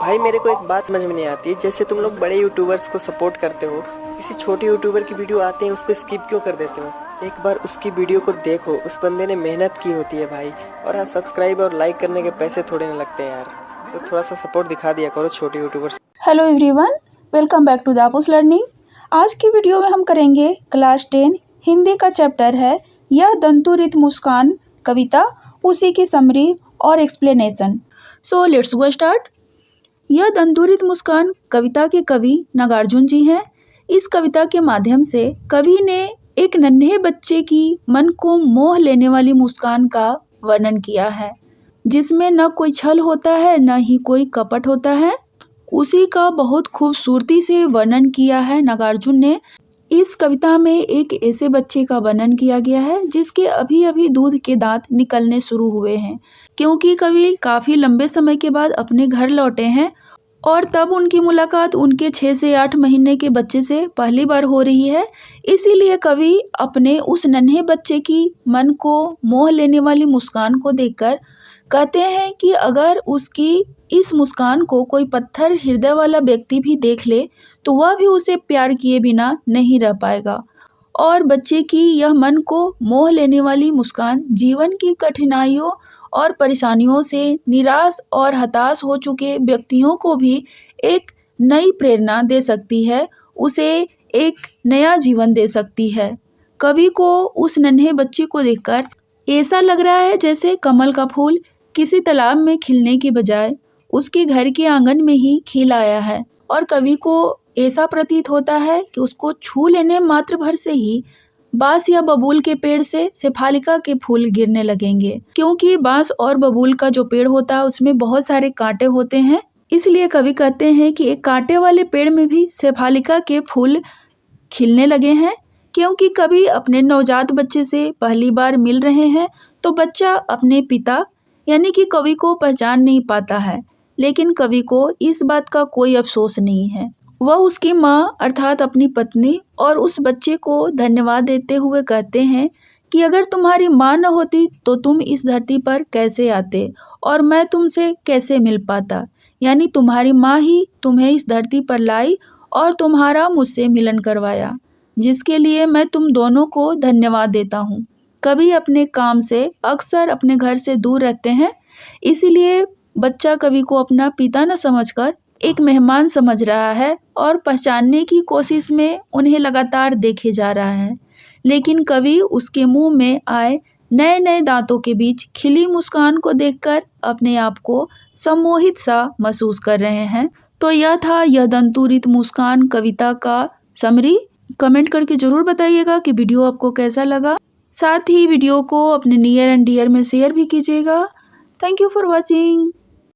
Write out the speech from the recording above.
भाई मेरे को एक बात समझ में नहीं आती, जैसे तुम लोग बड़े यूट्यूबर्स को सपोर्ट करते हो, किसी छोटे यूट्यूबर की वीडियो आते हैं उसको स्किप क्यों कर देते हो? एक बार उसकी वीडियो को देखो, उस बंदे ने मेहनत की होती है भाई। और हाँ, सब्सक्राइब और लाइक करने के पैसे थोड़े ना लगते हैं यार, तो थोड़ा सा सपोर्ट दिखा दिया करो छोटे YouTubers. Hello everyone, welcome back to दापूस लर्निंग। आज की वीडियो में हम करेंगे क्लास 10 हिंदी का चैप्टर है यह दंतुरित मुस्कान कविता, उसी की समरी और explanation. So let's go start. यह दंतुरित मुस्कान कविता के कवि नागार्जुन जी हैं। इस कविता के माध्यम से कवि ने एक नन्हे बच्चे की मन को मोह लेने वाली मुस्कान का वर्णन किया है, जिसमें न कोई छल होता है न ही कोई कपट होता है। उसी का बहुत खूबसूरती से वर्णन किया है नागार्जुन ने। इस कविता में एक ऐसे बच्चे का वर्णन किया गया है जिसके अभी अभी दूध के दांत निकलने शुरू हुए हैं, क्योंकि कवि काफ़ी लंबे समय के बाद अपने घर लौटे हैं और तब उनकी मुलाकात उनके 6 से 8 महीने के बच्चे से पहली बार हो रही है। इसीलिए कवि अपने उस नन्हे बच्चे की मन को मोह लेने वाली मुस्कान को देखकर कहते हैं कि अगर उसकी इस मुस्कान को कोई पत्थर हृदय वाला व्यक्ति भी देख ले तो वह भी उसे प्यार किए बिना नहीं रह पाएगा। और बच्चे की यह मन को मोह लेने वाली मुस्कान जीवन की कठिनाइयों और परेशानियों से निराश और हताश हो चुके व्यक्तियों को भी एक नई प्रेरणा दे सकती है, उसे एक नया जीवन दे सकती है। कवि को उस नन्हे बच्चे को देखकर ऐसा लग रहा है जैसे कमल का फूल किसी तालाब में खिलने की बजाय उसके घर के आंगन में ही खिल आया है, और कवि को ऐसा प्रतीत होता है कि उसको छू लेने मात्र भर से ही बांस या बबूल के पेड़ से शेफालिका के फूल गिरने लगेंगे, क्योंकि बांस और बबूल का जो पेड़ होता है उसमें बहुत सारे कांटे होते हैं। इसलिए कवि कहते हैं कि एक कांटे वाले पेड़ में भी शेफालिका के फूल खिलने लगे हैं। क्योंकि कवि अपने नवजात बच्चे से पहली बार मिल रहे हैं तो बच्चा अपने पिता यानी कि कवि को पहचान नहीं पाता है, लेकिन कवि को इस बात का कोई अफसोस नहीं है। वह उसकी माँ अर्थात अपनी पत्नी और उस बच्चे को धन्यवाद देते हुए कहते हैं कि अगर तुम्हारी माँ न होती तो तुम इस धरती पर कैसे आते और मैं तुमसे कैसे मिल पाता। यानी तुम्हारी माँ ही तुम्हें इस धरती पर लाई और तुम्हारा मुझसे मिलन करवाया, जिसके लिए मैं तुम दोनों को धन्यवाद देता हूँ। कवि अपने काम से अक्सर अपने घर से दूर रहते हैं, इसीलिए बच्चा कवि को अपना पिता न समझकर एक मेहमान समझ रहा है और पहचानने की कोशिश में उन्हें लगातार देखे जा रहा है। लेकिन कवि उसके मुंह में आए नए नए दांतों के बीच खिली मुस्कान को देखकर अपने आप को सम्मोहित सा महसूस कर रहे हैं। तो यह था यह दंतुरित मुस्कान कविता का समरी। कमेंट करके ज़रूर बताइएगा कि वीडियो आपको कैसा लगा। साथ ही वीडियो को अपने नियर एंड डियर में शेयर भी कीजिएगा। Thank you for watching.